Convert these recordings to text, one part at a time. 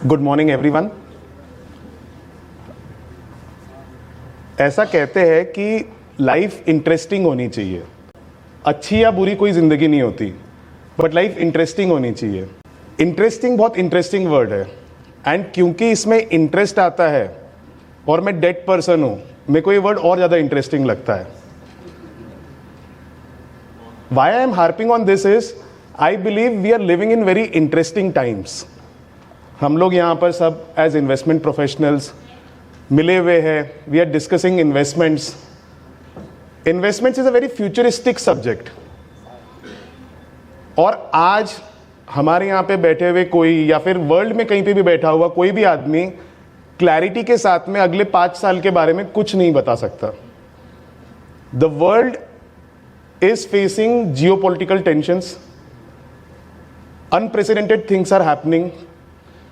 Good morning everyone. ऐसा कहते हैं कि लाइफ इंटरेस्टिंग होनी चाहिए। अच्छी या बुरी कोई जिंदगी नहीं होती, बट लाइफ इंटरेस्टिंग होनी चाहिए। इंटरेस्टिंग बहुत इंटरेस्टिंग वर्ड है, एंड क्योंकि इसमें इंटरेस्ट आता है और मैं डेड पर्सन हूं, मेरे को ये वर्ड और ज्यादा इंटरेस्टिंग लगता है। Why I am harping on this is I believe we are living in very interesting times. हम लोग यहाँ पर सब एज इन्वेस्टमेंट प्रोफेशनल्स मिले हुए हैं। We are discussing investments. Investments is a very futuristic subject, और आज हमारे यहाँ पे बैठे हुए कोई, या फिर वर्ल्ड में कहीं पे भी बैठा हुआ कोई भी आदमी क्लैरिटी के साथ में अगले 5 साल के बारे में कुछ नहीं बता सकता। The world is facing geopolitical tensions, unprecedented things are happening.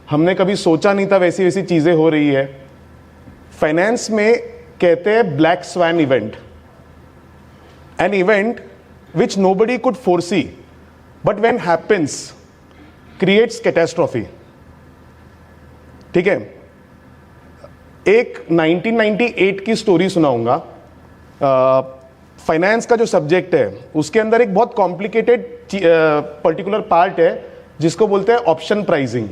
हमने कभी सोचा नहीं था वैसी वैसी चीजें हो रही है। फाइनेंस में कहते हैं black swan event, an event which nobody could foresee but when happens creates catastrophe. ठीक है, एक 1998 की स्टोरी सुनाऊंगा। फाइनेंस का जो सब्जेक्ट है उसके अंदर एक बहुत कॉम्प्लिकेटेड पर्टिकुलर पार्ट है जिसको बोलते हैं ऑप्शन प्राइसिंग।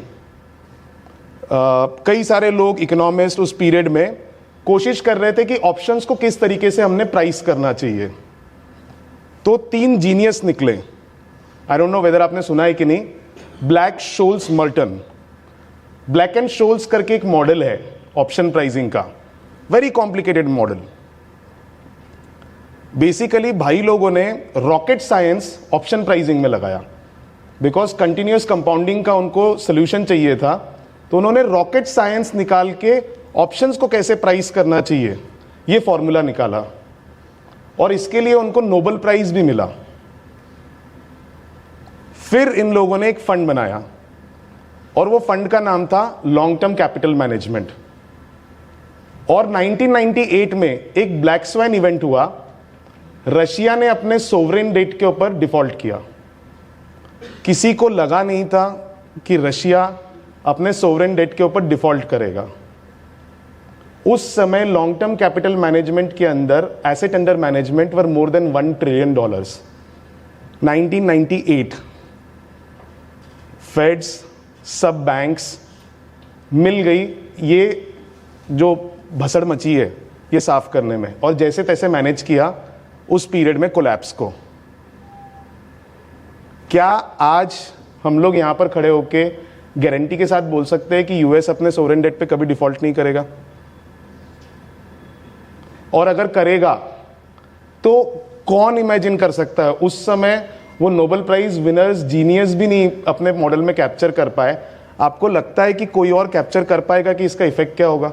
कई सारे लोग इकोनॉमिस्ट उस पीरियड में कोशिश कर रहे थे कि ऑप्शंस को किस तरीके से हमने प्राइस करना चाहिए। तो 3 जीनियस निकले। आई डोंट नो वेदर आपने सुना है कि नहीं। Black Scholes Merton, Black and Scholes करके एक मॉडल है ऑप्शन प्राइसिंग का, वेरी कॉम्प्लिकेटेड मॉडल। बेसिकली भाई लोगों ने रॉकेट साइंस ऑप्शन प्राइसिंग में लगाया, बिकॉज कंटिन्यूअस कंपाउंडिंग का उनको सोल्यूशन चाहिए था। तो उन्होंने रॉकेट साइंस निकाल के ऑप्शंस को कैसे प्राइस करना चाहिए ये फॉर्मूला निकाला, और इसके लिए उनको नोबेल प्राइज भी मिला। फिर इन लोगों ने एक फंड बनाया, और वो फंड का नाम था लॉन्ग टर्म कैपिटल मैनेजमेंट। और 1998 में एक ब्लैक स्वैन इवेंट हुआ। रशिया ने अपने सोवरेन डेट के ऊपर डिफॉल्ट किया। किसी को लगा नहीं था कि रशिया अपने सोवरेन डेट के ऊपर डिफॉल्ट करेगा। उस समय लॉन्ग टर्म कैपिटल मैनेजमेंट के अंदर एसेट अंडर मैनेजमेंट वर मोर देन $1 ट्रिलियन। 1998 फेड्स, सब बैंक्स मिल गई ये जो भसड़ मची है ये साफ करने में, और जैसे तैसे मैनेज किया उस पीरियड में कोलैप्स को। क्या आज हम लोग यहां पर खड़े होके गारंटी के साथ बोल सकते हैं कि यूएस अपने सोवरेन डेट पे कभी डिफॉल्ट नहीं करेगा? और अगर करेगा तो कौन इमेजिन कर सकता है? उस समय वो नोबेल प्राइज विनर्स, जीनियस भी नहीं अपने मॉडल में कैप्चर कर पाए। आपको लगता है कि कोई और कैप्चर कर पाएगा कि इसका इफेक्ट क्या होगा?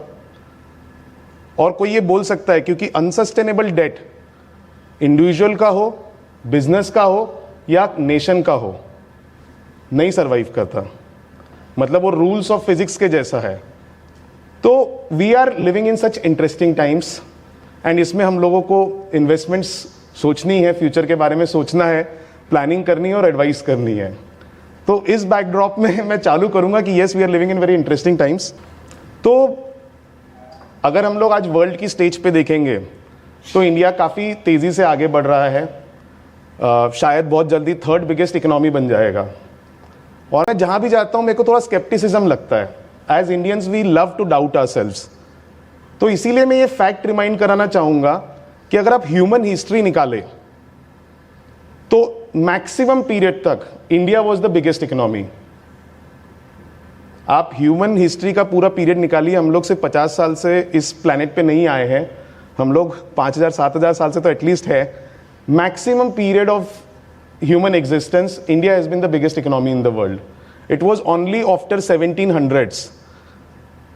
और कोई ये बोल सकता है, क्योंकि अनसस्टेनेबल डेट इंडिविजुअल का हो, बिजनेस का हो या नेशन का हो, नहीं सर्वाइव करता। मतलब वो रूल्स ऑफ फिजिक्स के जैसा है। तो we are living in such interesting times, and इसमें हम लोगों को इन्वेस्टमेंट्स सोचनी है, फ्यूचर के बारे में सोचना है, प्लानिंग करनी है और एडवाइस करनी है। तो इस बैकड्रॉप में मैं चालू करूंगा कि yes we are living in very interesting times. तो अगर हम लोग आज वर्ल्ड की स्टेज पे देखेंगे तो इंडिया काफ़ी तेज़ी से आगे बढ़ रहा है। शायद बहुत जल्दी 3rd बिगेस्ट इकोनॉमी बन जाएगा। और मैं जहां भी जाता हूं मेरे को थोड़ा स्केप्टिसिज्म लगता है। As Indians we love to doubt ourselves. तो इसीलिए मैं ये फैक्ट रिमाइंड कराना चाहूंगा कि अगर आप ह्यूमन हिस्ट्री निकाले तो मैक्सिमम पीरियड तक India was the biggest economy. आप ह्यूमन हिस्ट्री का पूरा पीरियड निकालिए। हम लोग से 50 साल से इस प्लैनेट पे नहीं आए हैं, हम लोग 5000-7000 साल से तो एटलीस्ट है। Maximum period of human existence, India has been the biggest economy in the world. It was only after 1700s,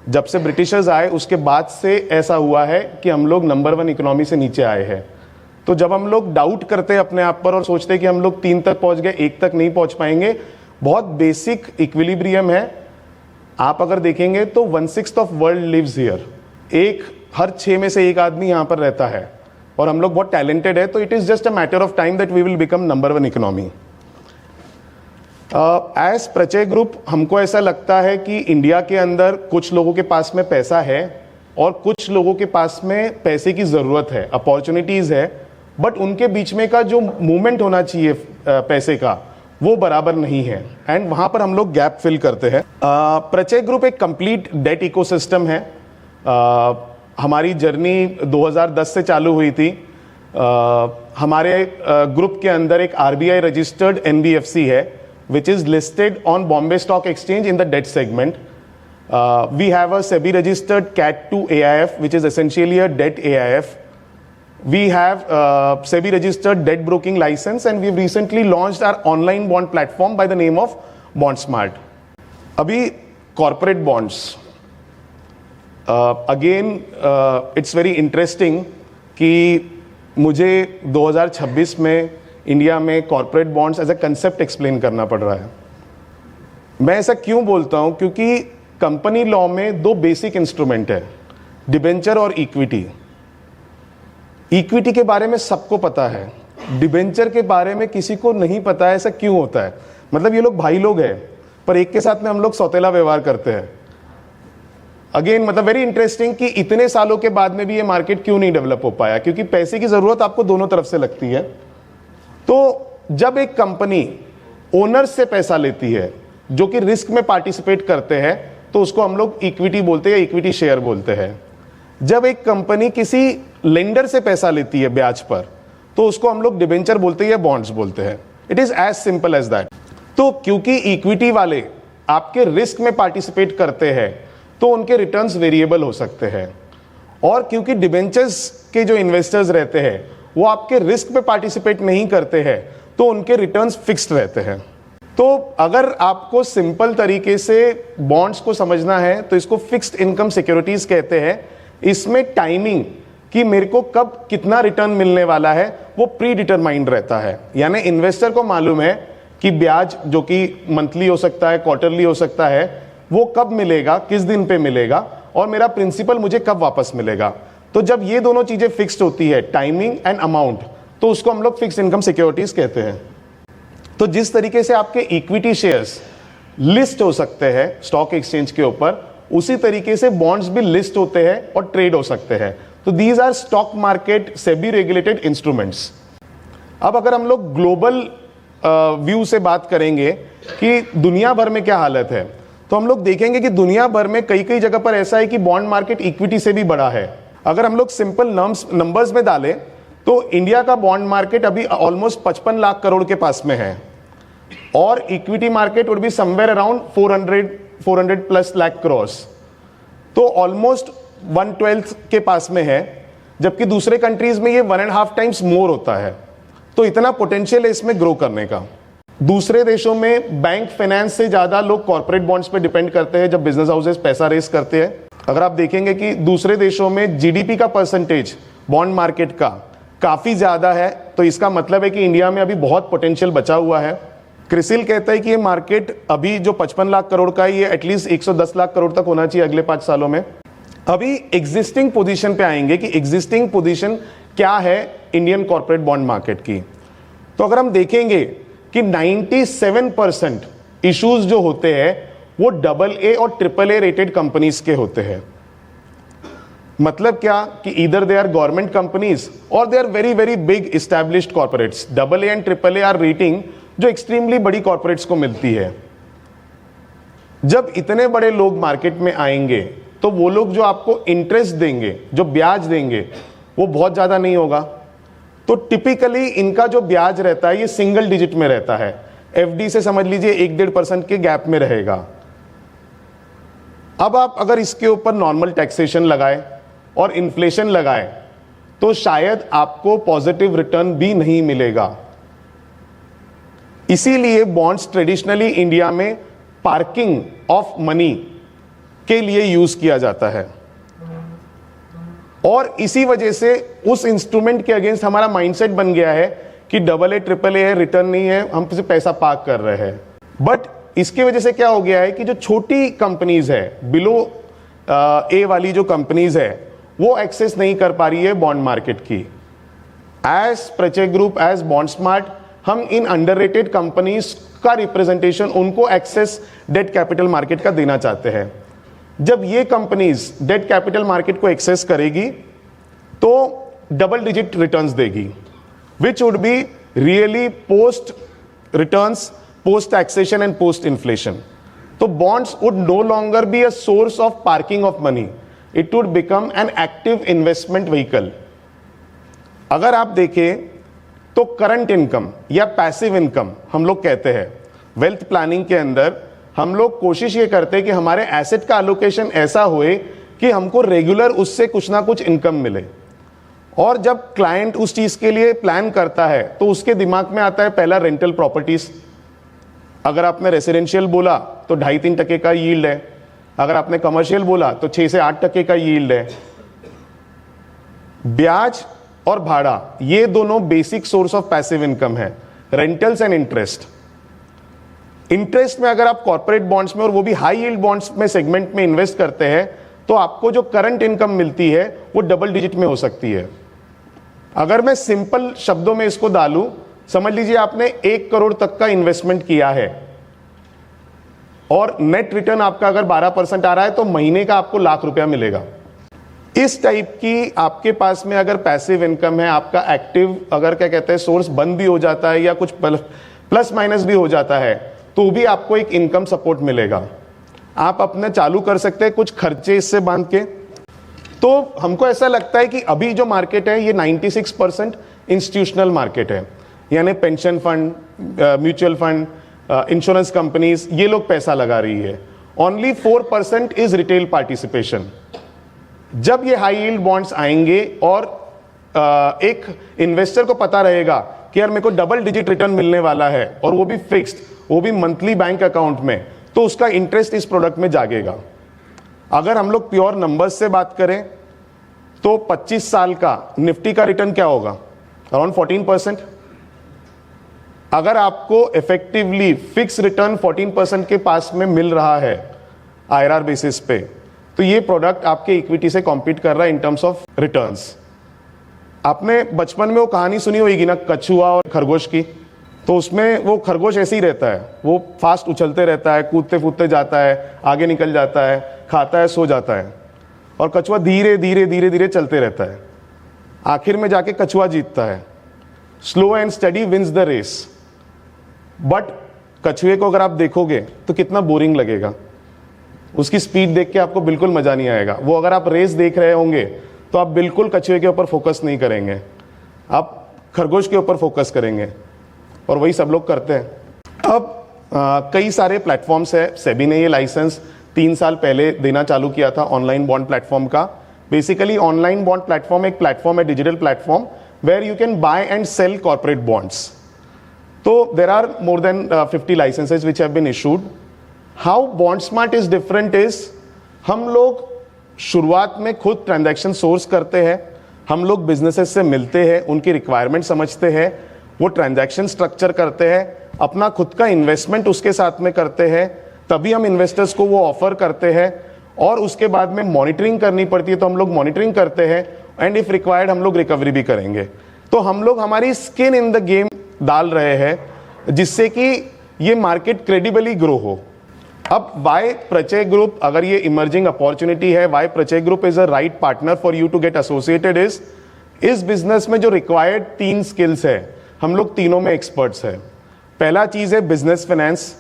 जब से ब्रिटिशर्स आए उसके बाद से ऐसा हुआ है कि हम लोग नंबर 1 इकोनॉमी से नीचे आए हैं। तो जब हम लोग डाउट करते हैं अपने आप पर और सोचते हैं कि हम लोग 3 तक पहुंच गए, 1 तक नहीं पहुंच पाएंगे, बहुत बेसिक इक्विलिब्रियम है। आप अगर देखेंगे तो 1/6 ऑफ वर्ल्ड लिव्स हियर। हर 6 में से 1 आदमी यहां पर रहता है, और हम लोग बहुत टैलेंटेड है। तो it is just a matter of time that we will become number 1 economy. As Prachay group हमको ऐसा लगता है कि इंडिया के अंदर कुछ लोगों के पास में पैसा है और कुछ लोगों के पास में पैसे की ज़रूरत है, अपॉर्चुनिटीज़ है, बट उनके बीच में का जो मूवमेंट होना चाहिए पैसे का वो बराबर नहीं है, एंड वहाँ पर हम लोग गैप फिल करते हैं। प्रचय ग्रुप एक कंप्लीट डेट इकोसिस्टम है। हमारी जर्नी 2010 से चालू हुई थी। हमारे ग्रुप के अंदर एक RBI रजिस्टर्ड NBFC है which is listed on Bombay Stock Exchange in the debt segment. We have a SEBI registered CAT2 AIF which is essentially a debt AIF. We have SEBI registered debt broking license, and we've recently launched our online bond platform by the name of BondSmart. अभी corporate bonds. Again, it's very interesting कि मुझे 2026 में India में corporate bonds as a concept explain करना पड़ रहा है। मैं ऐसा क्यों बोलता हूं? क्योंकि कंपनी लॉ में दो बेसिक इंस्ट्रूमेंट है, डिबेंचर और इक्विटी। इक्विटी के बारे में सबको पता है, डिबेंचर के बारे में किसी को नहीं पता है। ऐसा क्यों होता है? मतलब ये लोग भाई लोग हैं, पर एक के साथ में हम लोग सौतेला व्यवहार करते हैं। अगेन मतलब वेरी इंटरेस्टिंग कि इतने सालों के बाद में भी ये मार्केट क्यों नहीं डेवलप हो पाया, क्योंकि पैसे की जरूरत आपको दोनों तरफ से लगती है। तो जब एक कंपनी ओनर्स से पैसा लेती है जो कि रिस्क में पार्टिसिपेट करते हैं, तो उसको हम लोग इक्विटी बोलते हैं, इक्विटी शेयर बोलते हैं। जब एक कंपनी किसी लेंडर से पैसा लेती है ब्याज पर, तो उसको हम लोग डिबेंचर बोलते हैं या बॉन्ड्स बोलते हैं। It is as simple as that. तो क्योंकि इक्विटी वाले आपके रिस्क में पार्टिसिपेट करते हैं, तो उनके रिटर्न्स वेरिएबल हो सकते हैं, और क्योंकि डिबेंचर्स के जो इन्वेस्टर्स रहते हैं वो आपके रिस्क पे पार्टिसिपेट नहीं करते हैं, तो उनके रिटर्न्स फिक्स्ड रहते हैं। तो अगर आपको सिंपल तरीके से बॉन्ड्स को समझना है तो इसको फिक्स्ड इनकम सिक्योरिटीज कहते हैं। इसमें टाइमिंग कि मेरे को कब कितना रिटर्न मिलने वाला है वो प्री डिटरमाइंड रहता है, यानी इन्वेस्टर को मालूम है कि ब्याज जो कि मंथली हो सकता है, क्वार्टरली हो सकता है, वो कब मिलेगा, किस दिन पे मिलेगा, और मेरा प्रिंसिपल मुझे कब वापस मिलेगा। तो जब ये दोनों चीजें फिक्स्ड होती है, टाइमिंग एंड अमाउंट, तो उसको हम लोग फिक्स्ड इनकम सिक्योरिटीज कहते हैं। तो जिस तरीके से आपके इक्विटी शेयर्स लिस्ट हो सकते हैं स्टॉक एक्सचेंज के ऊपर, उसी तरीके से बॉन्ड्स भी लिस्ट होते हैं और ट्रेड हो सकते हैं। तो these are stock market SEBI regulated instruments. अब अगर हम लोग ग्लोबल व्यू से बात करेंगे कि दुनिया भर में क्या हालत है, तो हम लोग देखेंगे कि दुनिया भर में कई कई जगह पर ऐसा है कि बॉन्ड मार्केट इक्विटी से भी बड़ा है। अगर हम लोग सिंपल नंबर्स में डालें तो इंडिया का बॉन्ड मार्केट अभी ऑलमोस्ट 55 लाख करोड़ के पास में है, और equity market would be somewhere around 400 plus lakh crore. तो ऑलमोस्ट 1/12 के पास में है, जबकि दूसरे कंट्रीज में ये 1.5 टाइम्स मोर होता है। तो इतना पोटेंशियल है इसमें ग्रो करने का। दूसरे देशों में बैंक फाइनेंस से ज्यादा लोग कॉर्पोरेट बॉन्ड्स पे डिपेंड करते हैं जब बिजनेस हाउसेस पैसा रेस करते हैं। अगर आप देखेंगे कि दूसरे देशों में जीडीपी का परसेंटेज बॉन्ड मार्केट का काफी ज्यादा है, तो इसका मतलब है कि इंडिया में अभी बहुत पोटेंशियल बचा हुआ है। क्रिसिल कहता है कि ये मार्केट अभी जो 55 लाख करोड़ का है, ये एटलीस्ट 110 लाख करोड़ तक होना चाहिए अगले 5 सालों में। अभी एग्जिस्टिंग पोजीशन पे आएंगे कि एग्जिस्टिंग पोजीशन क्या है इंडियन कॉर्पोरेट बॉन्ड मार्केट की। तो अगर हम देखेंगे कि 97% इश्यूज जो होते हैं वो AA और AAA रेटेड कंपनीज के होते हैं। मतलब क्या कि इधर दे आर गवर्नमेंट कंपनीज और they are very very big established corporates. AA and AAA are rating जो एक्सट्रीमली बड़ी कॉर्पोरेट्स को मिलती है। जब इतने बड़े लोग मार्केट में आएंगे तो वो लोग जो आपको इंटरेस्ट देंगे, जो ब्याज देंगे, वो बहुत ज्यादा नहीं होगा। तो टिपिकली इनका जो ब्याज रहता है ये सिंगल डिजिट में रहता है। FD से समझ लीजिए 1-1.5% के गैप में रहेगा। अब आप अगर इसके ऊपर नॉर्मल टैक्सेशन लगाए और इन्फ्लेशन लगाए तो शायद आपको पॉजिटिव रिटर्न भी नहीं मिलेगा। इसीलिए बॉन्ड्स ट्रेडिशनली इंडिया में पार्किंग ऑफ मनी के लिए यूज किया जाता है, और इसी वजह से उस इंस्ट्रूमेंट के अगेंस्ट हमारा माइंडसेट बन गया है कि AA AAA है, रिटर्न नहीं है, हम सिर्फ पैसा पार्क कर रहे हैं। बट इसकी वजह से क्या हो गया है कि जो छोटी कंपनीज है, बिलो A वाली जो कंपनीज है, वो एक्सेस नहीं कर पा रही है बॉन्ड मार्केट की। As Prachay group, as BondSmart, हम इन अंडररेटेड कंपनीज का रिप्रेजेंटेशन उनको एक्सेस डेट कैपिटल मार्केट का देना चाहते हैं। जब ये कंपनीज डेट कैपिटल मार्केट को एक्सेस करेगी तो डबल डिजिट रिटर्न्स देगी, which would be really post returns, post taxation and post inflation. तो bonds would no longer be a source of parking of money, it would become an active investment vehicle. अगर आप देखें तो current income या passive income हम लोग कहते हैं, वेल्थ प्लानिंग के अंदर हम लोग कोशिश ये करते हैं कि हमारे एसेट का एलोकेशन ऐसा होए कि हमको रेगुलर उससे कुछ ना कुछ इनकम मिले। और जब क्लाइंट उस चीज के लिए प्लान करता है तो उसके दिमाग में आता है पहला रेंटल प्रॉपर्टीज। अगर आपने रेसिडेंशियल बोला तो 2.5-3% का यील्ड है, अगर आपने कमर्शियल बोला तो 6 से 8% का यील्ड है। ब्याज और भाड़ा ये दोनों basic source of passive income है, रेंटल्स एंड इंटरेस्ट। इंटरेस्ट में अगर आप कॉर्पोरेट बॉन्ड्स में और वो भी हाई यील्ड बॉन्ड्स में सेगमेंट में इन्वेस्ट करते हैं तो आपको जो करंट इनकम मिलती है वो डबल डिजिट में हो सकती है। अगर मैं सिंपल शब्दों में इसको डालूं, समझ लीजिए आपने 1 करोड़ तक का इन्वेस्टमेंट किया है और नेट रिटर्न आपका अगर 12% आ रहा है तो महीने का आपको ₹1,00,000 मिलेगा। इस टाइप की आपके पास में अगर पैसिव इनकम है, आपका एक्टिव अगर क्या कहते हैं सोर्स बंद भी हो जाता है या कुछ प्लस माइनस भी हो जाता है तो भी आपको एक इनकम सपोर्ट मिलेगा। आप अपने चालू कर सकते हैं कुछ खर्चे इससे बांध के। तो हमको ऐसा लगता है कि अभी जो मार्केट है ये 96% इंस्टीट्यूशनल मार्केट है, यानी pension fund, mutual fund, insurance companies, ये लोग पैसा लगा रही है। Only 4% is retail participation. जब ये हाई यील्ड बॉन्ड्स आएंगे और एक इन्वेस्टर को पता रहेगा कि यार मेरे को डबल डिजिट रिटर्न मिलने वाला है और वो भी फिक्स्ड, वो भी मंथली बैंक अकाउंट में, तो उसका इंटरेस्ट इस प्रोडक्ट में जागेगा। अगर हम लोग प्योर नंबर्स से बात करें तो 25 साल का निफ्टी का रिटर्न क्या होगा? अराउंड 14%। अगर आपको इफेक्टिवली फिक्स रिटर्न 14% के पास में मिल रहा है आईआरआर बेसिस पे, तो ये प्रोडक्ट आपके इक्विटी से कॉम्पीट कर रहा है इन टर्म्स ऑफ रिटर्न्स। आपने बचपन में वो कहानी सुनी होगी ना, कछुआ और खरगोश की। तो उसमें वो खरगोश ऐसे ही रहता है, वो फास्ट उछलते रहता है, कूदते फूदते जाता है, आगे निकल जाता है, खाता है, सो जाता है, और कछुआ धीरे धीरे धीरे धीरे चलते रहता है। आखिर में जाके कछुआ जीतता है। Slow and steady wins the race. But कछुए को अगर आप देखोगे तो कितना बोरिंग लगेगा, उसकी स्पीड देख के आपको बिल्कुल मजा नहीं आएगा। वो अगर आप रेस देख रहे होंगे तो आप बिल्कुल कछुए के ऊपर फोकस नहीं करेंगे, आप खरगोश के ऊपर फोकस करेंगे, और वही सब लोग करते हैं। अब कई सारे प्लेटफॉर्म्स है, सेबी ने ये लाइसेंस 3 साल पहले देना चालू किया था ऑनलाइन बॉन्ड प्लेटफॉर्म का। बेसिकली ऑनलाइन बॉन्ड प्लेटफॉर्म एक प्लेटफॉर्म है, digital platform, where you can buy and sell corporate bonds. तो there are more than 50 licences which have been issued. How BondSmart is different is, हम लोग शुरुआत में खुद transaction source करते हैं, हम लोग बिजनेसेस से मिलते हैं, उनकी रिक्वायरमेंट समझते हैं, वो ट्रांजैक्शन स्ट्रक्चर करते हैं, अपना खुद का इन्वेस्टमेंट उसके साथ में करते हैं, तभी हम इन्वेस्टर्स को वो ऑफर करते हैं, और उसके बाद में मॉनिटरिंग करनी पड़ती है तो हम लोग मॉनिटरिंग करते हैं, एंड इफ रिक्वायर्ड हम लोग रिकवरी भी करेंगे। तो हम लोग हमारी स्किन इन द गेम डाल रहे हैं जिससे कि ये मार्केट क्रेडिबली ग्रो हो। अब वाई प्रचय ग्रुप, अगर ये इमर्जिंग अपॉर्चुनिटी है, why Prachay group is a right partner for you to get associated is, इस बिजनेस में जो रिक्वायर्ड 3 स्किल्स है, हम लोग तीनों में एक्सपर्ट्स है। पहला चीज है बिजनेस फाइनेंस,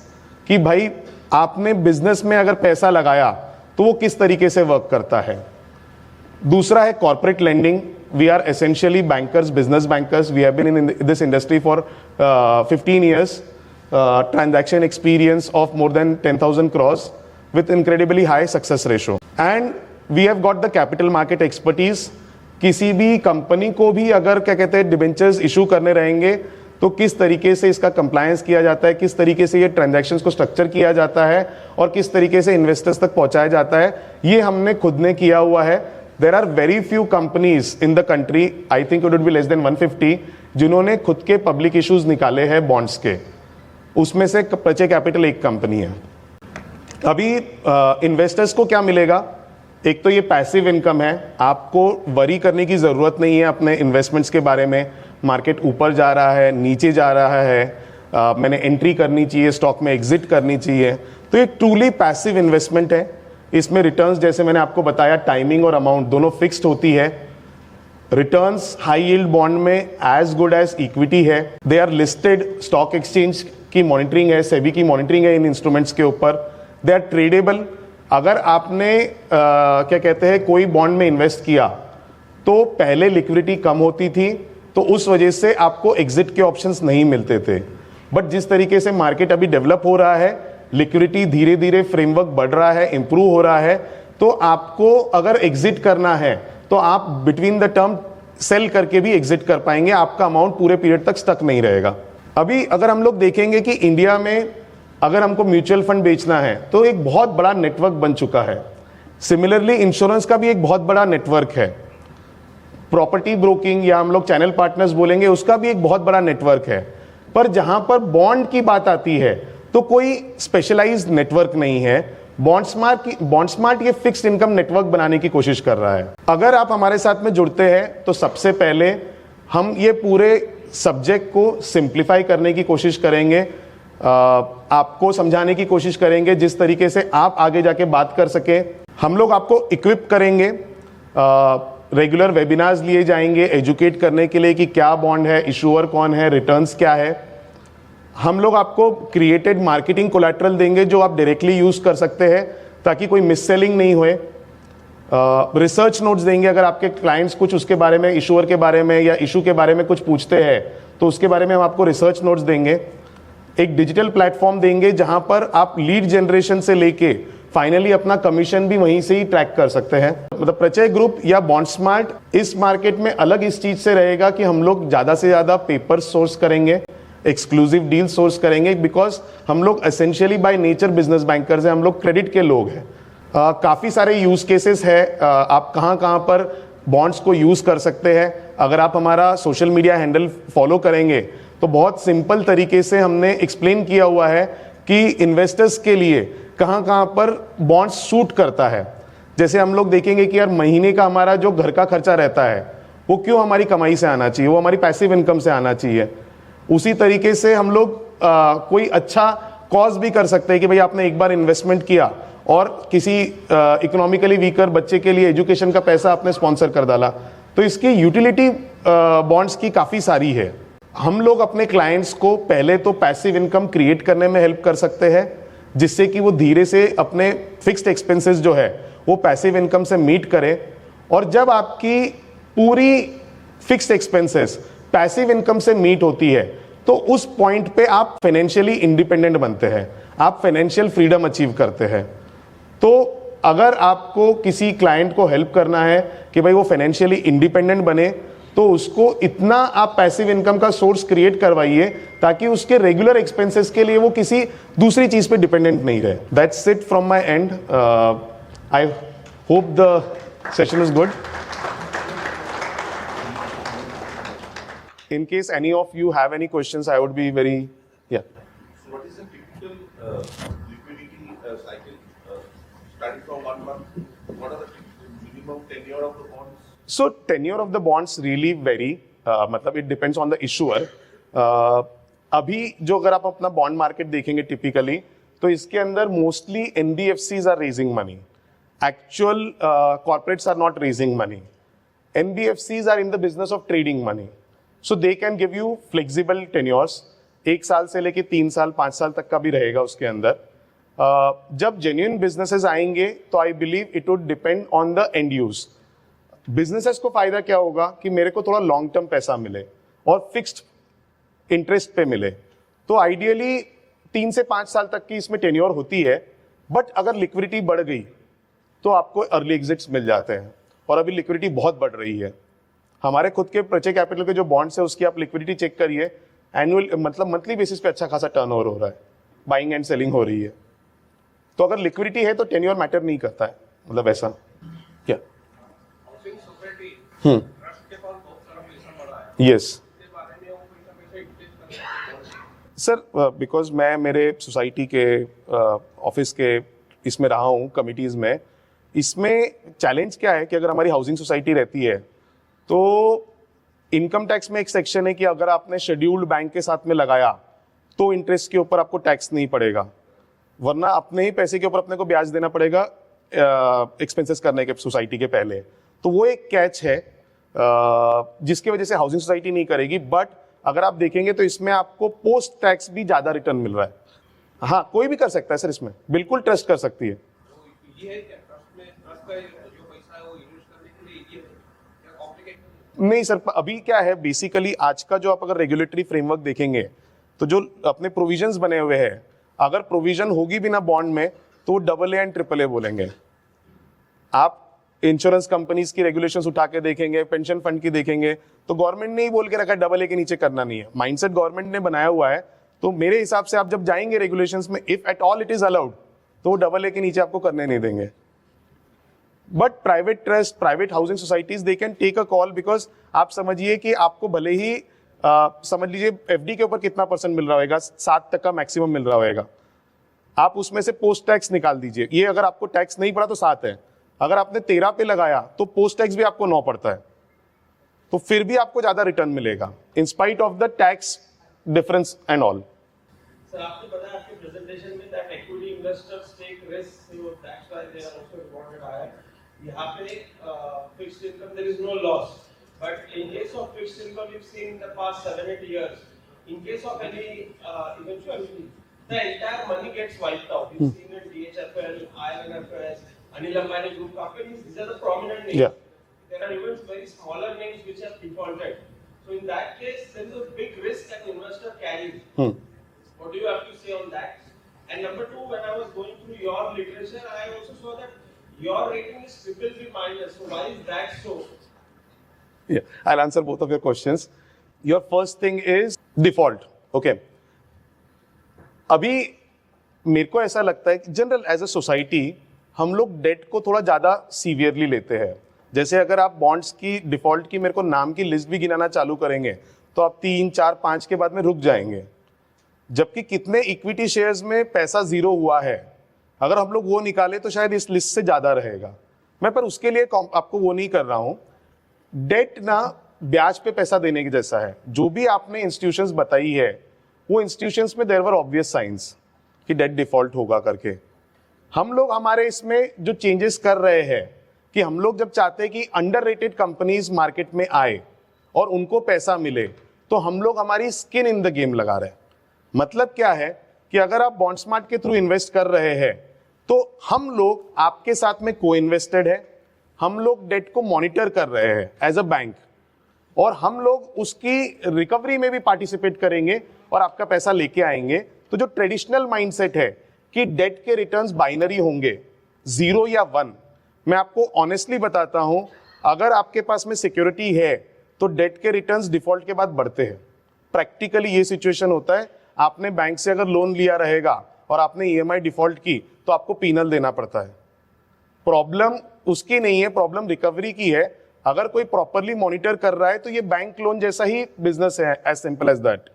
कि भाई आपने बिजनेस में अगर पैसा लगाया तो वो किस तरीके से वर्क करता है। दूसरा है corporate lending, we are essentially bankers, business bankers, we have been in this industry for 15 years, transaction experience of more than 10,000 crores with incredibly high success ratio, and we have got the capital market expertise। किसी भी company को भी अगर क्या कहते हैं debentures issue करने रहेंगे तो किस तरीके से इसका कंप्लायंस किया जाता है, किस तरीके से ये ट्रांजैक्शंस को स्ट्रक्चर किया जाता है और किस तरीके से इन्वेस्टर्स तक पहुंचाया जाता है, ये हमने खुद ने किया हुआ है। There are very few companies in the country, I think it would be less than 150, जिन्होंने खुद के पब्लिक इश्यूज निकाले हैं बॉन्ड्स के। उसमें से प्रचय कैपिटल एक कंपनी है। अभी इन्वेस्टर्स को क्या मिलेगा? एक तो ये पैसिव इनकम है, आपको वरी करने की जरूरत नहीं है अपने इन्वेस्टमेंट्स के बारे में, मार्केट ऊपर जा रहा है, नीचे जा रहा है, मैंने एंट्री करनी चाहिए, स्टॉक में एग्जिट करनी चाहिए। तो ये ट्रूली पैसिव इन्वेस्टमेंट है। इसमें रिटर्न्स जैसे मैंने आपको बताया टाइमिंग और अमाउंट दोनों फिक्स्ड होती है। रिटर्न्स हाई यील्ड बॉन्ड में एज गुड एज इक्विटी है। They are listed, stock exchange की मॉनिटरिंग है, सेबी की मॉनिटरिंग है इन इंस्ट्रूमेंट्स के ऊपर। They are tradable. अगर आपने क्या कहते हैं कोई बॉन्ड में इन्वेस्ट किया तो पहले लिक्विडिटी कम होती थी, तो उस वजह से आपको एग्जिट के ऑप्शंस नहीं मिलते थे। बट जिस तरीके से मार्केट अभी डेवलप हो रहा है, लिक्विडिटी धीरे धीरे फ्रेमवर्क बढ़ रहा है, इंप्रूव हो रहा है, तो आपको अगर एग्जिट करना है तो आप बिटवीन द टर्म सेल करके भी एग्जिट कर पाएंगे। आपका अमाउंट पूरे पीरियड तक स्टक नहीं रहेगा। अभी अगर हम लोग देखेंगे कि इंडिया में अगर हमको म्यूचुअल फंड बेचना है तो एक बहुत बड़ा नेटवर्क बन चुका है। सिमिलरली इंश्योरेंस का भी एक बहुत बड़ा नेटवर्क है। प्रॉपर्टी ब्रोकिंग या हम लोग चैनल पार्टनर्स बोलेंगे, उसका भी एक बहुत बड़ा नेटवर्क है। पर जहां पर बॉन्ड की बात आती है तो कोई स्पेशलाइज्ड नेटवर्क नहीं है। बॉन्ड स्मार्ट ये फिक्स्ड इनकम नेटवर्क बनाने की कोशिश कर रहा है। अगर आप हमारे साथ में जुड़ते हैं तो सबसे पहले हम ये पूरे सब्जेक्ट को सिंप्लीफाई करने की कोशिश करेंगे, आपको समझाने की कोशिश करेंगे जिस तरीके से आप आगे जाके बात कर सके। हम लोग आपको इक्विप करेंगे, रेगुलर वेबिनार्स लिए जाएंगे एजुकेट करने के लिए कि क्या बॉन्ड है, इशूअर कौन है, रिटर्न्स क्या है। हम लोग आपको क्रिएटेड मार्केटिंग कोलैटरल देंगे जो आप डायरेक्टली यूज कर सकते हैं ताकि कोई मिस सेलिंग नहीं होए। रिसर्च नोट्स देंगे, अगर आपके क्लाइंट्स कुछ उसके बारे में, इशूअर के बारे में या इशू के बारे में कुछ पूछते हैं तो उसके बारे में हम आपको रिसर्च नोट्स देंगे। एक डिजिटल प्लेटफॉर्म देंगे जहां पर आप लीड जनरेशन से लेके फाइनली अपना कमीशन भी वहीं से ही ट्रैक कर सकते हैं। मतलब प्रचय ग्रुप या बॉन्ड स्मार्ट इस मार्केट में अलग इस चीज से रहेगा कि हम लोग ज्यादा से ज्यादा पेपर सोर्स करेंगे, एक्सक्लूसिव डील सोर्स करेंगे, बिकॉज हम लोग essentially by nature business bankers हैं, हम लोग क्रेडिट के लोग हैं। काफी सारे यूज केसेस है, आप कहां कहां पर बॉन्ड्स को यूज कर सकते हैं। अगर आप हमारा सोशल मीडिया हैंडल फॉलो करेंगे तो बहुत सिंपल तरीके से हमने एक्सप्लेन किया हुआ है कि इन्वेस्टर्स के लिए कहां कहां पर बॉन्ड्स सूट करता है। जैसे हम लोग देखेंगे कि यार महीने का हमारा जो घर का खर्चा रहता है वो क्यों हमारी कमाई से आना चाहिए, वो हमारी पैसिव इनकम से आना चाहिए। उसी तरीके से हम लोग कोई अच्छा कॉज भी कर सकते हैं कि भाई आपने एक बार इन्वेस्टमेंट किया और किसी इकोनॉमिकली वीकर बच्चे के लिए एजुकेशन का पैसा आपने स्पॉन्सर कर डाला, तो इसकी यूटिलिटी बॉन्ड्स की काफी सारी है। हम लोग अपने क्लाइंट्स को पहले तो पैसिव इनकम क्रिएट करने में हेल्प कर सकते हैं, जिससे कि वो धीरे से अपने फिक्स्ड एक्सपेंसेस जो है वो पैसिव इनकम से मीट करे। और जब आपकी पूरी फिक्स्ड एक्सपेंसेस पैसिव इनकम से मीट होती है तो उस पॉइंट पे आप फाइनेंशियली इंडिपेंडेंट बनते हैं, आप फाइनेंशियल फ्रीडम अचीव करते हैं। तो अगर आपको किसी क्लाइंट को हेल्प करना है कि भाई वो फाइनेंशियली इंडिपेंडेंट बने, तो उसको इतना आप पैसिव इनकम का सोर्स क्रिएट करवाइए ताकि उसके रेगुलर एक्सपेंसेस के लिए वो किसी दूसरी चीज पे डिपेंडेंट नहीं रहे। That's it from my and. I hope the session is good. In case any of you have any questions, I would be very, yeah. So what is the typical liquidity cycle starting from 1 month? What are the minimum tenure of the bonds? So tenure of the bonds really vary. मतलब it depends on the issuer. अभी जो अगर आप अपना bond market देखेंगे typically तो इसके अंदर mostly NBFCs are raising money. Actual corporates are not raising money. NBFCs are in the business of trading money. So they can give you flexible tenures, 1 साल से लेके 3 साल 5 साल तक का भी रहेगा उसके अंदर। जब जेन्युइन बिजनेसेस आएंगे तो I believe it would depend on the end use. Businesses को फायदा क्या होगा कि मेरे को थोड़ा लॉन्ग टर्म पैसा मिले और फिक्स्ड इंटरेस्ट पे मिले, तो आइडियली 3 से 5 साल तक की इसमें टेन्योर होती है। बट अगर लिक्विडिटी बढ़ गई तो आपको अर्ली एग्जिट्स मिल जाते हैं, और अभी लिक्विडिटी बहुत बढ़ रही है। हमारे खुद के प्रचय कैपिटल के जो बॉन्ड्स है उसकी आप लिक्विडिटी चेक करिए, एनुअल मतलब मंथली बेसिस पे अच्छा खासा टर्नओवर हो रहा है, बाइंग एंड सेलिंग हो रही है। तो अगर लिक्विडिटी है तो टेन्योर मैटर नहीं करता है, मतलब ऐसा क्या। यस सर, बिकॉज मैं मेरे सोसाइटी के ऑफिस के इसमें रहा हूँ कमिटीज में। इसमें चैलेंज क्या है कि अगर हमारी हाउसिंग सोसाइटी रहती है तो इनकम टैक्स में एक सेक्शन है कि अगर आपने शेड्यूल्ड बैंक के साथ में लगाया तो इंटरेस्ट के ऊपर आपको टैक्स नहीं पड़ेगा, वरना अपने ही पैसे के ऊपर अपने को ब्याज देना पड़ेगा एक्सपेंसेस करने के सोसाइटी के पहले। तो वो एक कैच है जिसकी वजह से हाउसिंग सोसाइटी नहीं करेगी। बट अगर आप देखेंगे तो इसमें आपको पोस्ट टैक्स भी ज्यादा रिटर्न मिल रहा है। हाँ, कोई भी कर सकता है सर, इसमें बिल्कुल ट्रस्ट कर सकती है। ये है क्या ट्रस्ट में, ट्रस्ट का जो पैसा है वो इन्वेस्ट करने के लिए ये है क्या कॉम्प्लिकेटेड? नहीं सर, अभी क्या है बेसिकली आज का जो आप अगर रेगुलेटरी फ्रेमवर्क देखेंगे तो जो अपने प्रोविजंस बने हुए हैं, अगर प्रोविजन होगी भी ना बॉन्ड में तो वो AA एंड AAA बोलेंगे। आप इंश्योरेंस कंपनीज की रेगुलेशंस उठा के देखेंगे, पेंशन फंड की देखेंगे, तो गवर्नमेंट ने ही बोल के रखा है AA के नीचे करना नहीं है। माइंडसेट गवर्नमेंट ने बनाया हुआ है। तो मेरे हिसाब से आप जब जाएंगे रेगुलेशंस में, if at all it is allowed, तो वो AA के नीचे आपको करने नहीं देंगे। But private trust, private housing societies, they can take a call, because आप समझिए कि आपको भले ही समझ लीजिए FD के ऊपर कितना % मिल रहा होगा, 7 तक का मैक्सिमम मिल रहा होगा। आप उसमें से पोस्ट टैक्स निकाल दीजिए, ये अगर आपको टैक्स नहीं पड़ा तो 7 है, अगर आपने 13 पे लगाया तो पोस्ट टैक्स भी आपको 9 पड़ता है, तो फिर भी आपको ज्यादा रिटर्न मिलेगा in spite of the tax difference and all. Sir, आपने बताया आपके प्रेजेंटेशन में that equity investors take risk, so that's why they are also rewarded higher. यहाँ पे fixed income there is no loss, but in case of fixed income we've seen in the past 7-8 years, in case of any eventuality, the entire money gets wiped out. We've seen in DHFL, IL&FS, Anil Ambani Group companies. These are the prominent names. Yeah. There are even very smaller names which have defaulted. So in that case, there is a big risk that investor carries. What do you have to say on that? And number two, when I was going through your literature, I also saw that your rating is BBB minus. So why is that so? Yeah, I'll answer both of your questions. Your first thing is default. Okay. अभी मेरे को ऐसा लगता है कि general as a society हम लोग date को थोड़ा ज्यादा सीवियरली लेते हैं। जैसे अगर आप बॉन्ड्स की डिफॉल्ट की मेरे को नाम की लिस्ट भी गिनाना चालू करेंगे तो आप 3, 4, 5 के बाद में रुक जाएंगे। जबकि कितने इक्विटी शेयर्स में पैसा जीरो हुआ है, अगर हम लोग वो निकाले तो शायद इस लिस्ट से ज्यादा रहेगा। मैं पर उसके लिए आपको वो नहीं कर रहा हूं। डेट ना ब्याज पे पैसा देने के जैसा है। जो भी आपने इंस्टीट्यूशंस बताई है वो इंस्टीट्यूशंस में देयर वर ऑब्वियस साइंस कि डेट डिफॉल्ट होगा करके। हम लोग हमारे इसमें जो चेंजेस कर रहे हैं कि हम लोग जब चाहते हैं कि अंडररेटेड कंपनीज मार्केट में आए और उनको पैसा मिले, तो हम लोग हमारी स्किन इन द गेम लगा रहे हैं। मतलब क्या है कि अगर आप बॉन्ड स्मार्ट के थ्रू इन्वेस्ट कर रहे हैं तो हम लोग आपके साथ में को इन्वेस्टेड है, हम लोग डेट को मॉनिटर कर रहे हैं एज अ बैंक, और हम लोग उसकी रिकवरी में भी पार्टिसिपेट करेंगे और आपका पैसा लेके आएंगे। तो जो ट्रेडिशनल माइंडसेट है कि डेट के रिटर्न्स बाइनरी होंगे 0 या 1, मैं आपको ऑनेस्टली बताता हूं, अगर आपके पास में सिक्योरिटी है तो डेट के रिटर्न्स डिफॉल्ट के बाद बढ़ते हैं। प्रैक्टिकली ये सिचुएशन होता है। आपने बैंक से अगर लोन लिया रहेगा और आपने EMI डिफॉल्ट की तो आपको पीनल देना पड़ता है। प्रॉब्लम उसकी नहीं है, प्रॉब्लम रिकवरी की है। अगर कोई प्रॉपरली मॉनिटर कर रहा है तो ये बैंक लोन जैसा ही बिजनेस है, एज सिंपल एज दैट।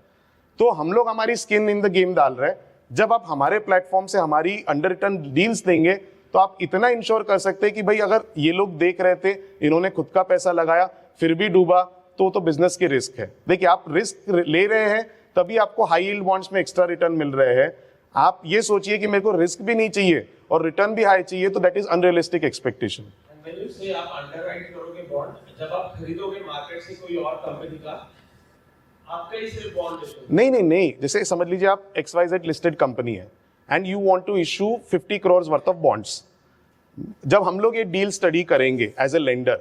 तो हम लोग हमारी स्किन इन द गेम डाल रहे हैं। जब आप हमारे प्लेटफॉर्म से हमारी अंडर रिटर्न डील्स देंगे तो आप इतना इंश्योर कर सकते हैं कि भाई अगर ये लोग देख रहे थे, इन्होंने खुद का पैसा लगाया फिर भी डूबा, तो बिजनेस की रिस्क है। देखिए, आप रिस्क ले रहे हैं तभी आपको हाई यील्ड बॉन्ड्स में एक्स्ट्रा रिटर्न मिल रहे हैं। आप ये सोचिए कि मेरे को रिस्क भी नहीं चाहिए और रिटर्न भी हाई चाहिए, तो that is unrealistic expectation. And when you say आप अंडरराइट करोगे बॉन्ड, जब आप खरीदोगे मार्केट से कोई और कंपनी का, आपका ही सिर्फ बॉन्ड है? नहीं, जैसे समझ लीजिए आप XYZ लिस्टेड कंपनी है and you want to issue 50 crore worth of bonds. जब हम लोग ये डील स्टडी करेंगे एज ए लेंडर,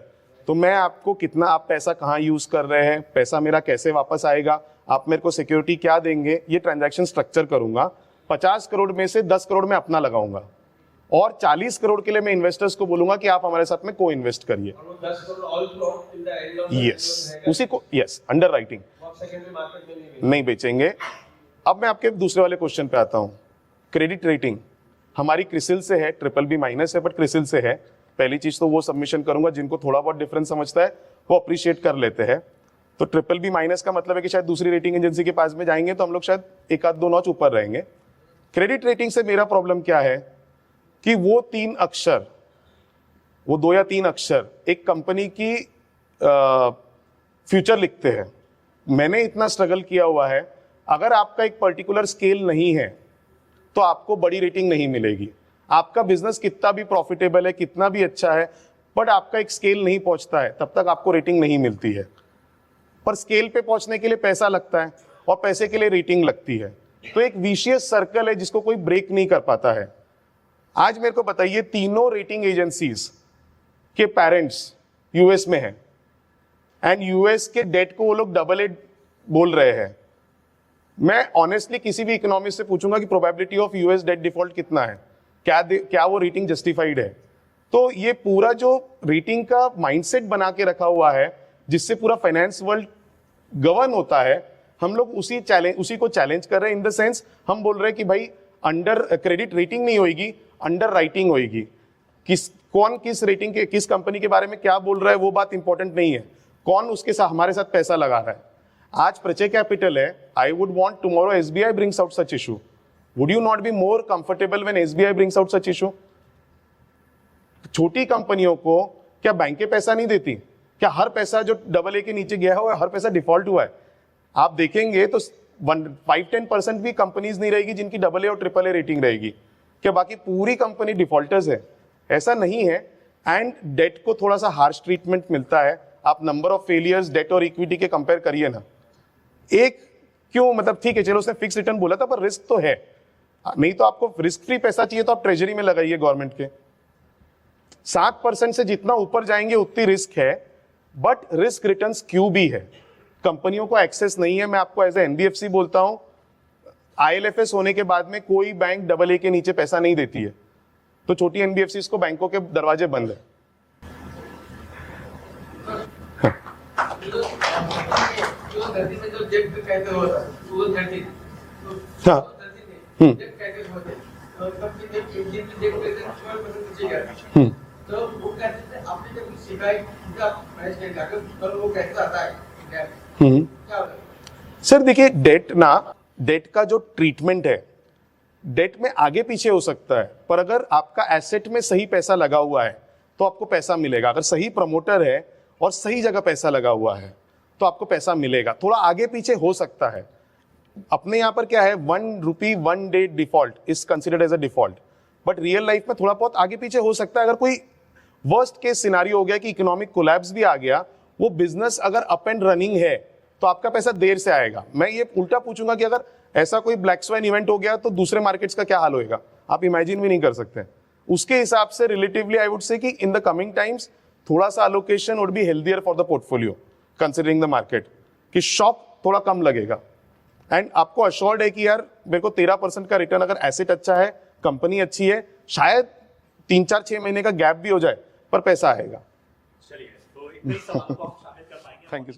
तो मैं आपको कितना, आप पैसा कहाँ यूज कर रहे हैं, पैसा मेरा कैसे वापस आएगा, आप मेरे को सिक्योरिटी क्या देंगे, ये ट्रांजैक्शन स्ट्रक्चर करूंगा। 50 करोड़ में से 10 करोड़ मैं अपना लगाऊंगा और 40 करोड़ के लिए मैं इन्वेस्टर्स को बोलूंगा कि आप हमारे साथ में को इन्वेस्ट करिए। और वो 10 crore all float in the end of yes, उसी को यस अंडर राइटिंग आप सेकेंडरी मार्केट में नहीं बेचेंगे। अब मैं आपके दूसरे वाले क्वेश्चन पे आता हूँ। क्रेडिट रेटिंग हमारी क्रिसिल से है, BBB- है, बट क्रिसिल से है। पहली चीज तो वो सबमिशन करूंगा, जिनको थोड़ा बहुत डिफरेंस समझता है वो अप्रिशिएट कर लेते हैं। तो BBB- का मतलब है कि शायद दूसरी रेटिंग एजेंसी के पास में जाएंगे तो हम लोग शायद 1-2 नॉच ऊपर रहेंगे। क्रेडिट रेटिंग से मेरा प्रॉब्लम क्या है कि वो 3 अक्षर, वो 2 या 3 अक्षर एक कंपनी की फ्यूचर लिखते हैं। मैंने इतना स्ट्रगल किया हुआ है, अगर आपका एक पर्टिकुलर स्केल नहीं है तो आपको बड़ी रेटिंग नहीं मिलेगी। आपका बिजनेस कितना भी प्रॉफिटेबल है, कितना भी अच्छा है, बट आपका एक स्केल नहीं पहुंचता है, तब तक आपको रेटिंग नहीं मिलती है। पर स्केल पे पहुंचने के लिए पैसा लगता है और पैसे के लिए रेटिंग लगती है। तो एक विशियस सर्कल है जिसको कोई ब्रेक नहीं कर पाता है। आज मेरे को बताइए, तीनों रेटिंग एजेंसीज के पेरेंट्स यूएस में हैं एंड यूएस के डेट को वो लोग AA बोल रहे हैं। मैं ऑनेस्टली किसी भी इकोनॉमिस्ट से पूछूंगा कि probability of US debt default कितना है, क्या वो रेटिंग जस्टिफाइड है। तो ये पूरा जो रेटिंग का माइंडसेट बना के रखा हुआ है जिससे पूरा फाइनेंस वर्ल्ड गवर्न होता है, हम लोग उसी को चैलेंज कर रहे हैं। इन द सेंस हम बोल रहे हैं कि भाई अंडर क्रेडिट रेटिंग नहीं होगी, अंडर राइटिंग होगी। कौन किस रेटिंग के, किस कंपनी के बारे में क्या बोल रहा है वो बात इंपॉर्टेंट नहीं है, कौन उसके साथ हमारे साथ पैसा लगा रहा है। आज प्रचय कैपिटल है, I would want tomorrow SBI brings out such issue, would you not be more comfortable when SBI brings out such issue? छोटी कंपनियों को क्या बैंकें पैसा नहीं देती? क्या हर पैसा जो AA के नीचे गया हुआ है, हर पैसा डिफॉल्ट हुआ है? आप देखेंगे तो 5-10% भी कंपनीज नहीं रहेगी जिनकी AA और AAA रेटिंग रहेगी। क्या बाकी पूरी कंपनी डिफॉल्टर्स है? ऐसा नहीं है। एंड डेट को थोड़ा सा हार्श ट्रीटमेंट मिलता है। आप नंबर ऑफ फेलियर्स डेट और इक्विटी के कंपेयर करिए ना। एक क्यों, मतलब ठीक है चलो उसने फिक्स रिटर्न बोला था पर रिस्क तो है, नहीं तो आपको रिस्क फ्री पैसा चाहिए तो आप ट्रेजरी में लगाइए गवर्नमेंट के। 7% से जितना ऊपर जाएंगे उतनी रिस्क है, बट रिस्क रिटर्न्स क्यों भी है। कंपनियों को एक्सेस नहीं है। मैं आपको एज ए एनबीएफसी बोलता हूं, ILFS होने के बाद में कोई बैंक AA के नीचे पैसा नहीं देती है, तो छोटी एनबीएफसी को बैंकों के दरवाजे बंद है। सर देखिए, डेट का जो ट्रीटमेंट है, डेट में आगे पीछे हो सकता है, पर अगर आपका एसेट में सही पैसा लगा हुआ है तो आपको पैसा मिलेगा। अगर सही प्रमोटर है और सही जगह पैसा लगा हुआ है तो आपको पैसा मिलेगा। थोड़ा आगे पीछे हो सकता है। अपने यहाँ पर क्या है, ₹1 1 day default is considered as a default, but real life में थोड़ा बहुत आगे पीछे हो सकता है। अगर कोई वर्स्ट केस सिनारियो हो गया कि इकोनॉमिक कोलैप्स भी आ गया, वो बिजनेस अगर अप एंड रनिंग है तो आपका पैसा देर से आएगा। मैं ये उल्टा पूछूंगा कि अगर ऐसा कोई ब्लैक स्वाइन इवेंट हो गया तो दूसरे मार्केट्स का क्या हाल होएगा, आप इमेजिन भी नहीं कर सकते। उसके हिसाब से रिलेटिवली आई वुड से कि इन द कमिंग टाइम्स थोड़ा सा allocation would be healthier for the portfolio considering the market, कि शॉक थोड़ा कम लगेगा। एंड आपको अश्योर्ड है कि यार मेरे को 13% का रिटर्न, अगर एसेट अच्छा है, कंपनी अच्छी है, शायद 3-4-6 महीने का गैप भी हो जाए पर पैसा आएगा। चलिए, तो इतने सवालों को आप शामिल कर पाएंगे। Thank you.